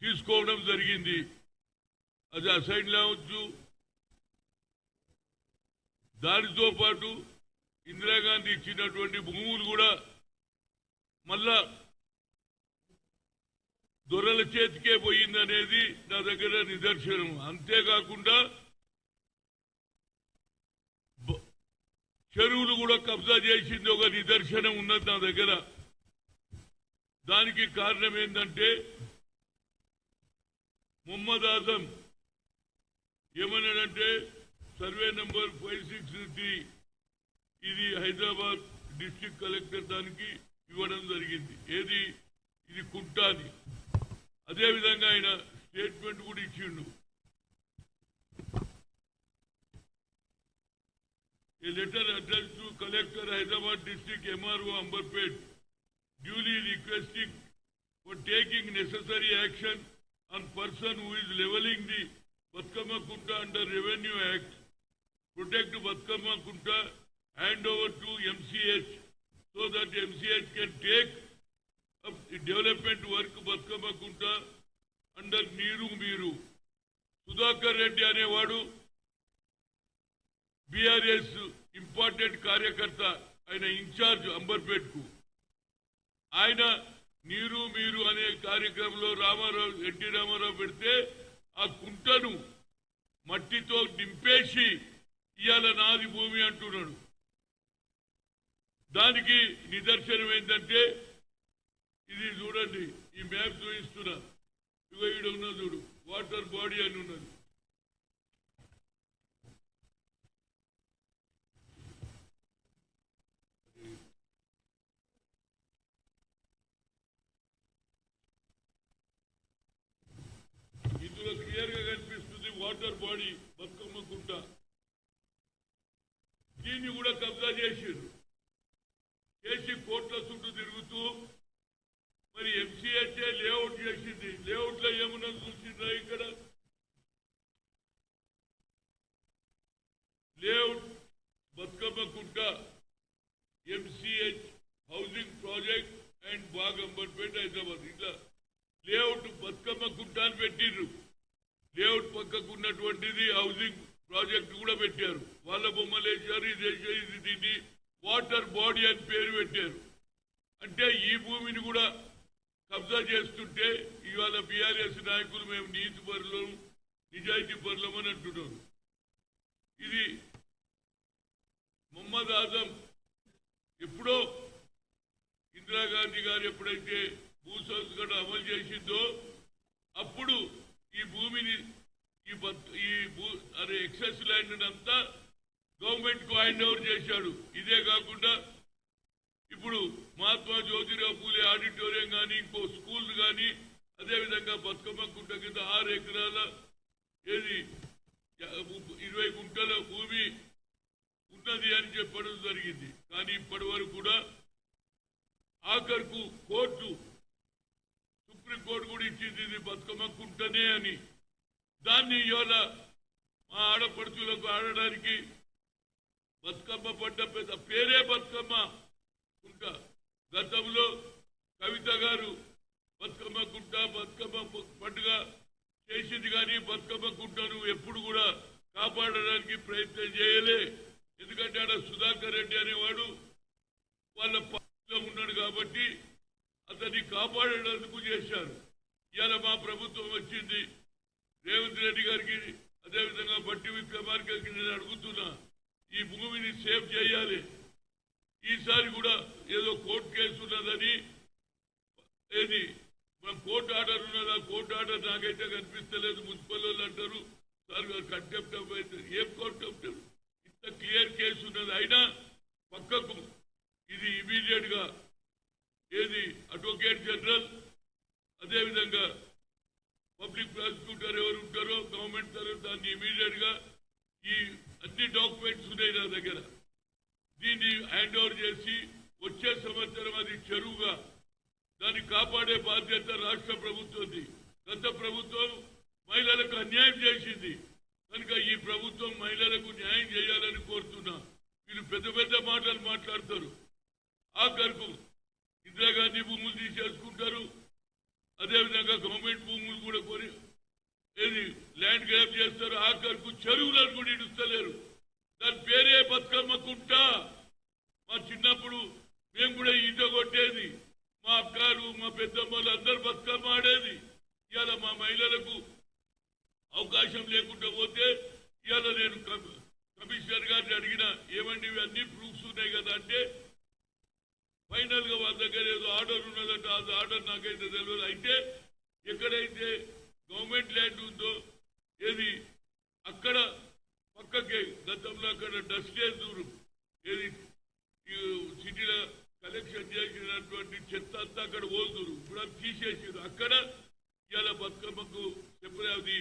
తీసుకోవడం జరిగింది. అది అసైన్ లేవచ్చు. దానితో పాటు ఇందిరాగాంధీ ఇచ్చినటువంటి భూములు కూడా మళ్ళా దొరల చేతికే పోయిందనేది నా దగ్గర నిదర్శనం. అంతేకాకుండా చెరువులు కూడా కబ్జా చేసింది ఒక నిదర్శనం ఉన్నది నా దగ్గర. దానికి కారణం ఏంటంటే మొహమ్మద్ ఆజం ఏమన్నాడంటే సర్వే నంబర్ 563 ఇది హైదరాబాద్ డిస్ట్రిక్ట్ కలెక్టర్ దానికి ఇవ్వడం జరిగింది. ఏది ఇది కుంటాది. అదేవిధంగా ఆయన స్టేట్మెంట్ కూడా ఇచ్చిండు. A letter addressed to Collector Hyderabad District MRO Amberpet duly requesting for taking necessary action on person who is levelling the Batkama Kunta under Revenue Act, protect Batkama Kunta, hand over to MCH so that MCH can take up the development work Batkama Kunta under Neeru Meeru. Sudhakar Reddy అనేవాడు BRS important కార్యకర్త, ఆయన incharge Amberpet కు. ఆయన నీరు మీరు అనే కార్యక్రమంలో NT Ramarao పెడితే ఆ కుంటను మట్టితో నింపేసి ఇవాళ నాది భూమి అంటున్నాడు. దానికి నిదర్శనం ఏంటంటే ఇది చూడండి, ఈ మ్యాప్ చూపిస్తున్నా. ఇగో ఈడ ఉన్నది చూడు, వాటర్ బాడీ అని ఉన్నది. ఇందులో క్లియర్ గా కనిపిస్తుంది వాటర్ బాడీ బతుకమ్మ కుంట. దీన్ని కూడా కబ్జా చేసి కోట్ల చుట్టూ తిరుగుతూ మరి ఎంసీహెచ్ లేఅవుట్ చేసింది. లేఅవుట్ లో ఏమన్నా చూసిందా? ఇక్కడ layout Bathukamma Kunta MCh housing project and బాగ్ అంబర్పేట్ హైదరాబాద్. ఇట్లా లేఅవుట్ బతుకమ్మ కుంట అని పెట్టిర్రు. లేఅవుట్ పక్కకు ఉన్నటువంటిది హౌసింగ్ ప్రాజెక్ట్ కూడా పెట్టారు. వాళ్ళ బొమ్మలు వేశారు. ఇది దీన్ని వాటర్ బాడీ అని పేరు పెట్టారు. అంటే ఈ భూమిని కూడా కబ్జా చేస్తుంటే ఇవాళ బీఆర్ఎస్ నాయకులు మేము నీతి పరులం నిజాయితీ పరులం అని అంటున్నారు. ఇది మొహమ్మద్ ఆజం ఎప్పుడో ఇందిరాగాంధీ గారు ఎప్పుడైతే భూ సంస్కరణ అమలు చేసిందో అప్పుడు ఈ భూమిని ఎక్సెస్ ల్యాండ్ అంతా గవర్నమెంట్ కు హ్యాండ్ ఓవర్ చేశాడు. ఇదే కాకుండా ఇప్పుడు మహాత్మా జ్యోతిరావు పూలే ఆడిటోరియం కానీ ఇంకో స్కూల్ కానీ అదేవిధంగా బతుకమ్మ కుంట కింద 6 ఎకరాల 20 గుంటల భూమి ఉన్నది అని చెప్పడం జరిగింది. కానీ ఇప్పటి వరకు కూడా ఆఖరుకు సుప్రీంకోర్టు కూడా ఇచ్చింది ఇది బతుకమ్మ కుంటనే అని. దాన్ని ఇవాళ మా ఆడపడుచులకు ఆడడానికి బతుకమ్మ పడ్డ పెద్ద పేరే బతుకమ్మ కుంట. గతంలో కవిత గారు బతుకమ్మ కుంట బతుకమ్మ పండుగ చేసింది కానీ బతుకమ్మ కుంటను ఎప్పుడు కూడా కాపాడడానికి ప్రయత్నం చేయలే. ఎందుకంటే ఆడ సుధాకర్ రెడ్డి అనేవాడు వాళ్ళ పార్టీలో ఉన్నాడు కాబట్టి అతన్ని కాపాడేందుకు చేశారు. ఇవాళ మా ప్రభుత్వం వచ్చింది. రేవంత్ రెడ్డి గారికి అదేవిధంగా బట్టి విక్రమార్కకి నేను అడుగుతున్నా, ఈ భూమిని సేవ్ చేయాలి. ఈసారి కూడా ఏదో కోర్టు కేసు ఉన్నదని మన కోర్టు ఆర్డర్ ఉన్నదా? కోర్టు ఆర్డర్ నాకైతే కనిపిస్తలేదు. మున్సిపల్ వాళ్ళు అంటారు సార్ కంటెంప్ట్ ఆఫ్ అయితే ఏం కంటెంప్ట్? ఇంత క్లియర్ కేసు ఉన్నది. అయినా పక్కకు ఇది ఇమీడియట్ గా అడ్వకేట్ జనరల్ అదేవిధంగా పబ్లిక్ ప్రాసిక్యూటర్ ఎవరు ఉంటారో గవర్నమెంట్ తరఫు దాన్ని ఇమీడియట్ గా ఈ అన్ని డాక్యుమెంట్స్ ఉన్నాయి నా దగ్గర, దీన్ని హ్యాండ్ ఓవర్ చేసి వచ్చే సంవత్సరం అది చెరువుగా దాన్ని కాపాడే బాధ్యత రాష్ట్ర ప్రభుత్వంది. గత ప్రభుత్వం మహిళలకు అన్యాయం చేసింది కనుక ఈ ప్రభుత్వం మహిళలకు న్యాయం చేయాలని కోరుతున్నా. వీళ్ళు పెద్ద పెద్ద మాటలు మాట్లాడతారు. ఆఖరుకు ఇందిరాగాంధీ భూములు తీసేసుకుంటారు, అదేవిధంగా గవర్నమెంట్ భూములు కూడా కొని ఏది ల్యాండ్ గ్రాబ్ చేస్తారు, ఆఖరుకు చెరువులను కూడా ఇడుస్తలేరు. దాని పేరే బతుకమ్మ కుంట. మా చిన్నప్పుడు మేము కూడా ఈత కొట్టేది, మా అక్కలు మా పెద్దమ్మలు అందరు బతుకమ్మ ఆడేది. ఇవాళ మా మహిళలకు అవకాశం లేకుండా పోతే ఇవాళ నేను కమిషనర్ గారిని అడిగిన, ఏమండి ఇవన్నీ ప్రూఫ్స్ ఉన్నాయి కదా అంటే, ఫైనల్ గా వాళ్ళ దగ్గర ఏదో ఆర్డర్ ఉన్నదంటే అది ఆర్డర్ నాకైతే తెలియదు. అయితే ఎక్కడైతే గవర్నమెంట్ ల్యాండ్ ఉందో ఏది అక్కడ పక్కకే గతంలో అక్కడ డస్టేజ్ దూరం ఏది సిటీలో కలెక్షన్ చేసినటువంటి చెత్త అంతా అక్కడ పోదురు, ఇప్పుడు అది తీసేసారు. అక్కడ ఇవాళ బతుకమ్మకు చెప్పది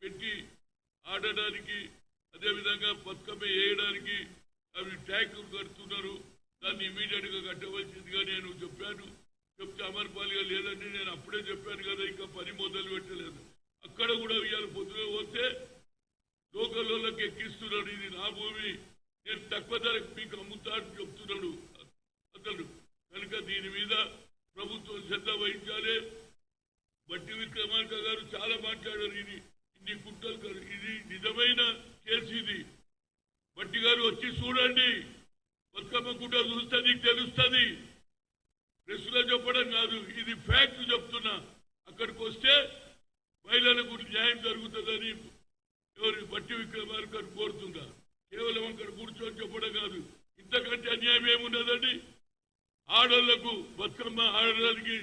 పెట్టి ఆడడానికి, అదేవిధంగా బతుకమ్మ వేయడానికి అవి ట్యాంకులు కడుతున్నారు. దాన్ని ఇమీడియట్ గా కట్టవలసిందిగా నేను చెప్పాను. చెప్తే అమర్పాలిగా లేదండి, నేను అప్పుడే చెప్పాను కదా, ఇంకా పని మొదలు పెట్టలేదు. అక్కడ కూడా ఇవాళ పొద్దున పోతే లోకల్ వాళ్ళకి ఎక్కిస్తున్నాడు, ఇది నా భూమి, నేను తక్కువ ధరకు మీకు అమ్ముతాను చెప్తున్నాడు అతడు. కనుక దీని మీద ప్రభుత్వం శ్రద్ధ వహించాలి. బట్టి విక్రమార్క గారు చాలా మాట్లాడారు, ఇది ఇన్ని కుట్రలు కాదు, ఇది నిజమైన కేసు. ఇది బట్టి గారు వచ్చి చూడండి, బతుకమ్మ కుట్ర చూస్తే నీకు తెలుస్తుంది. ప్రెస్లో చెప్పడం కాదు, ఇది ఫ్యాక్ట్ చెప్తున్నా. అక్కడికి వస్తే మహిళలకు న్యాయం జరుగుతుందని ఎవరు బట్టి విక్రమార్క కోరుతున్నా. కేవలం అక్కడ కూర్చొని చెప్పడం కాదు, ఇంతకంటే అన్యాయం ఏమున్నదండి. ఆడోళ్లకు బతుకమ్మ ఆడడానికి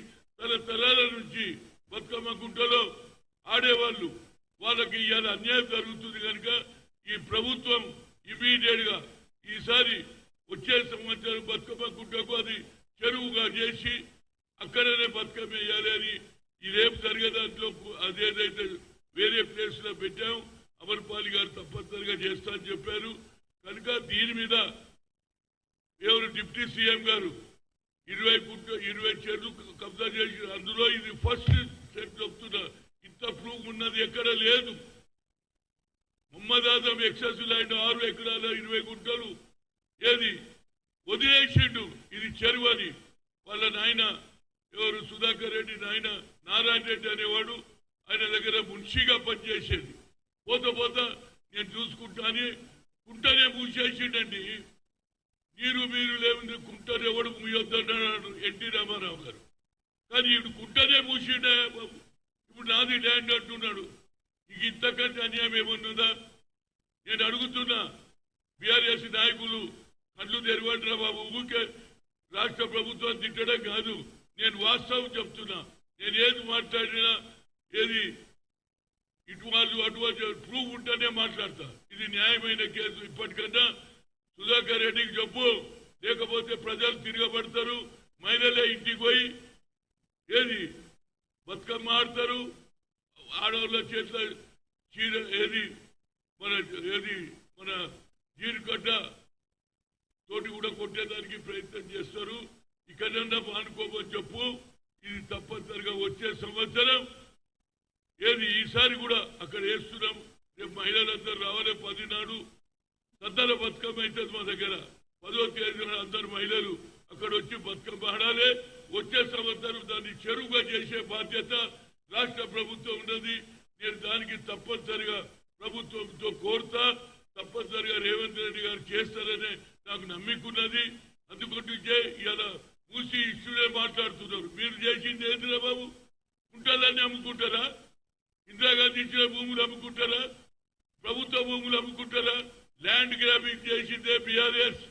తరాల నుంచి బతుకమ్మ గుంటలో ఆడేవాళ్ళు, వాళ్ళకి ఇవాళ అన్యాయం జరుగుతుంది. కనుక ఈ ప్రభుత్వం ఇమీడియట్ గా ఈసారి వచ్చే సంవత్సరం బతుకమ్మ గుంటకు అది చెరువుగా చేసి అక్కడనే బతుకమ్మ వేయాలి అని ఈ రేపు జరిగే దాంట్లో అదేదైతే వేరే ప్లేస్ లో పెట్టాం, అమర్పాలి గారు తప్పనిసరిగా చేస్తా అని చెప్పారు. కనుక దీని మీద ఎవరు డిప్యూటీ సీఎం గారు 20 చెరువులు కబ్జా చేసి, అందులో ఇది ఫస్ట్ స్టెప్ చెప్తున్నా. ఇంత ప్రూఫ్ ఉన్నది ఎక్కడ లేదు. మొహమ్మద్ ఆజం ఎక్సెస్ ల్యాండ్ 6 ఎకరాల 20 గుంటలు ఏది వదిలేసిండు, ఇది చెరువు అని. వాళ్ళ నాయన ఎవరు సుధాకర్ రెడ్డి నాయన నారాయణ రెడ్డి అనేవాడు, ఆయన దగ్గర మున్షిగా పనిచేసేది. పోత పోత నేను చూసుకుంటా అని కుంటనే మూసేసిండండి. మీరు లేవు కుంటనే ఎవడు మూయొద్దన్నాడు ఎన్టీ రామారావు గారు. కానీ ఇప్పుడు కుంటనే మూసిండే, ఇప్పుడు నాది ల్యాండ్ అంటున్నాడు. ఇక ఇంతకంటే అన్యాయం ఏమన్నదా? నేను అడుగుతున్నా, బీఆర్ఎస్ నాయకులు కళ్ళు తెరవండిరా బాబు. ఊరికే రాష్ట్ర ప్రభుత్వం తిట్టడం కాదు, నేను వాస్తవం చెప్తున్నా. నేను ఏది మాట్లాడినా ఏది ఇటు వాళ్ళు అటువంటి ప్రూఫ్ ఉంటేనే మాట్లాడతా. ఇది న్యాయమైన కేసు. ఇప్పటికన్నా సుధాకర్ రెడ్డికి చెప్పు, లేకపోతే ప్రజలు తిరగబడతారు. మహిళలే ఇంటికి పోయి ఏది బతుకమ్మ ఆడతారు. ఆడవాళ్ళ చేతిలో చీర ఏది మన జీడికట్ట తోటి కూడా కొట్టేదానికి ప్రయత్నం చేస్తారు. ఇక్కడన్నా మానుకోమని చెప్పు. ఇది తప్పనిసరిగా వచ్చే సంవత్సరం ఏది ఈసారి కూడా అక్కడ వేస్తున్నాం. రేపు మహిళలందరూ రావాలి. 10 నాడు సద్దల బతుకమ్మ అవుతుంది మా దగ్గర. 10వ తేదీన అందరు మహిళలు అక్కడ వచ్చి బతుకమ్మ ఆడాలి. వచ్చే సంవత్సరం దాన్ని చెరువుగా చేసే బాధ్యత రాష్ట్ర ప్రభుత్వం ఉన్నది. నేను దానికి తప్పనిసరిగా ప్రభుత్వంతో కోరుతా. తప్పనిసరిగా రేవంత్ రెడ్డి గారు చేస్తారనే నాకు నమ్మికున్నది. అందుకొంటే ఇలా మూసి ఇష్యూనే మాట్లాడుతున్నారు. మీరు చేసింది ఏంటిరా బాబు? కుంటలన్నీ అమ్ముకుంటారా? ఇందిరాగాంధీ ఇచ్చిన భూములు అమ్ముకుంటారా? ప్రభుత్వ భూములు అమ్ముకుంటారా? ల్యాండ్ గ్రాబింగ్ చేసిందే బీఆర్ఎస్.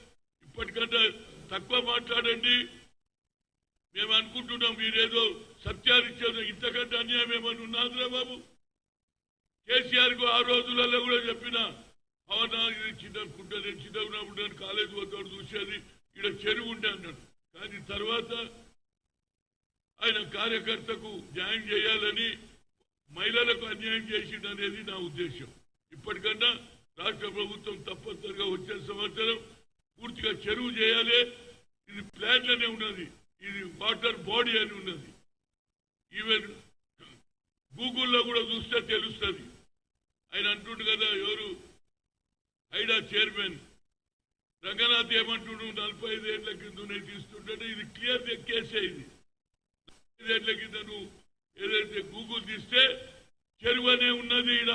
ఇప్పటికంటే తక్కువ మాట్లాడండి. మేము అనుకుంటున్నాం మీరేదో సత్యాలు ఇచ్చేదో. ఇంతకంటే అన్యాయం ఏమని ఉన్నాదిరా బాబు? కేసీఆర్ కు ఆ రోజులలో కూడా చెప్పిన, అవునా ఇది చిన్నకుంటే నేను చిన్నప్పుడు నేను కాలేజీ పోతాడు చూసేది, ఇక్కడ చెరువు ఉండే అన్నాడు. కానీ తర్వాత ఆయన కార్యకర్తకు న్యాయం చేయాలని మహిళలకు అన్యాయం చేసిందనేది నా ఉద్దేశం. ఇప్పటికన్నా రాష్ట్ర ప్రభుత్వం తప్పనిసరిగా వచ్చే సంవత్సరం పూర్తిగా చెరువు చేయాలి. ఇది ప్లాన్లోనే ఉన్నది, ఇది వాటర్ బాడీ అని ఉన్నది. ఈవెన్ గూగుల్లో కూడా చూస్తే తెలుస్తుంది. ఆయన అంటుండు కదా, ఎవరు హైడా చైర్మన్ రంగనాథ్ ఏమంటుండు, 45 ఏళ్ల కింద తీసుకుంటే ఇది క్లియర్ కేసే. ఇది 5 ఏళ్ల కింద నువ్వు ఏదైతే గూగుల్ తీస్తే చెరువు అనే ఉన్నది ఈడ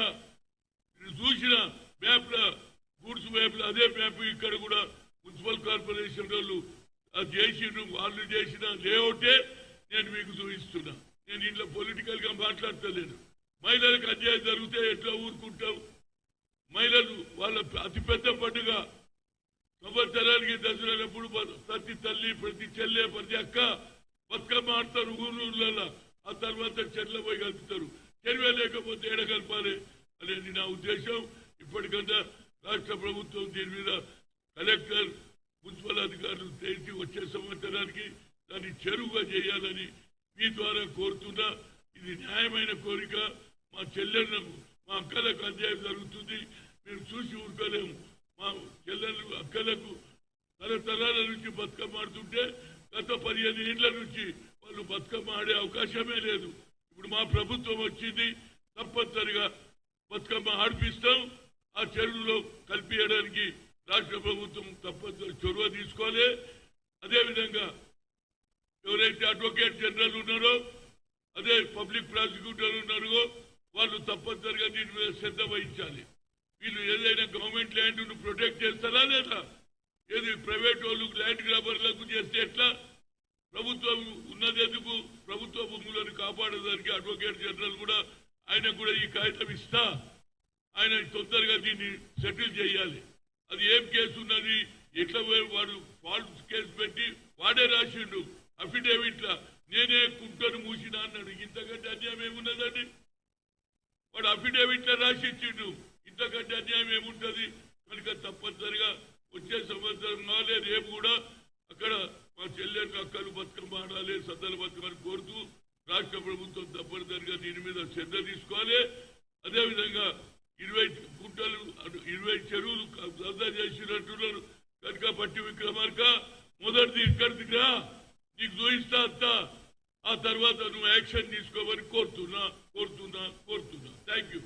చూసిన మ్యాప్ లో గూడ్స్ మ్యాప్ లో అదే మ్యాప్ ఇక్కడ కూడా మున్సిపల్ కార్పొరేషన్ వాళ్ళు చేసిన వాళ్ళు చేసిన లేఅవుటే నేను మీకు చూపిస్తున్నా. నేను ఇంట్లో పొలిటికల్ గా మాట్లాడతలేను. మహిళలకు అన్యాయం జరిగితే ఎట్లా ఊరుకుంటావు? మహిళలు వాళ్ళ అతిపెద్ద పండుగ సంవత్సరానికి దసరాలప్పుడు ప్రతి తల్లి ప్రతి చెల్లె ప్రతి అక్క బతుకమ్మ ఆడతారు ఊళ్ళల్లో. ఆ తర్వాత చెట్ల పోయి కలుపుతారు. చెరువే లేకపోతే ఎడ కలపాలి అనేది నా ఉద్దేశం. ఇప్పటికన్నా రాష్ట్ర ప్రభుత్వం దీని మీద కలెక్టర్ మున్సిపల్ అధికారులు తెచ్చి వచ్చే సంవత్సరానికి దాన్ని చెరువుగా చేయాలని మీ ద్వారా కోరుతున్నా. ఇది న్యాయమైన కోరిక. మా చెల్లెళ్లకు మా అక్కలకు అన్యాయం జరుగుతుంది, మేము చూసి ఊరుకోలేము. మా చెల్లెళ్ళు అక్కలకు తరతరాల నుంచి బతుకమ్మ ఆడుతుంటే గత 15 ఏళ్ల నుంచి వాళ్ళు బతుకమ్మ ఆడే అవకాశమే లేదు. ఇప్పుడు మా ప్రభుత్వం వచ్చింది, తప్పనిసరిగా బతుకమ్మ ఆడిపిస్తాం. ఆ చెరువులో కలిపియడానికి రాష్ట్ర ప్రభుత్వం తప్పనిసరి చొరవ తీసుకోవాలి. అదేవిధంగా ఎవరైతే అడ్వకేట్ జనరల్ ఉన్నారో అదే పబ్లిక్ ప్రాసిక్యూటర్ ఉన్నారో వాళ్ళు తప్పనిసరిగా దీని మీద శ్రద్ధ వహించాలి. వీళ్ళు ఏదైనా గవర్నమెంట్ ల్యాండ్ ప్రొటెక్ట్ చేస్తారా లేదా? ఏది ప్రైవేట్ వాళ్ళు ల్యాండ్ గ్రాబర్లకు చేస్తే ఎట్లా? ప్రభుత్వం ఉన్నది ఎందుకు? ప్రభుత్వ భూములను కాపాడేదానికి అడ్వకేట్ జనరల్ కూడా ఆయన కూడా ఈ కాగితం ఇస్తా, ఆయన తొందరగా దీన్ని సెటిల్ చేయాలి. అది ఏం కేసు ఉన్నది, ఎట్లా వాడు ఫాల్స్ కేసు పెట్టి వాడే రాసిండు అఫిడేవిట్లా, నేనే కుంటను మూసినా అన్నాడు. ఇంతకంటే అన్యాయం ఏమున్నదండి? వాడు అఫిడేవిట్లా రాసి ఇచ్చిండు. ఇంతకంటే అన్యాయం ఏముంటది? కనుక తప్పనిసరిగా వచ్చే సంవత్సరం కాలే రేపు కూడా అక్కడ మా చెల్లెళ్ళ అక్కలు బతుకమ్మ ఆడాలి, సద్దల బతుకమ్మని కోరుతూ రాష్ట్ర ప్రభుత్వం తప్పనిసరిగా దీని మీద శ్రద్ధ తీసుకోవాలి. అదేవిధంగా 20 గుంటలు 20 చెరువులు సర్దా చేసినట్టున్నారు కనుక పట్టి విక్రమార్క మొదటిది ఇక్కడికి రా, నీకు చూయిస్తా అంతా. ఆ తర్వాత నువ్వు యాక్షన్ తీసుకోమని కోరుతున్నా. Thank you.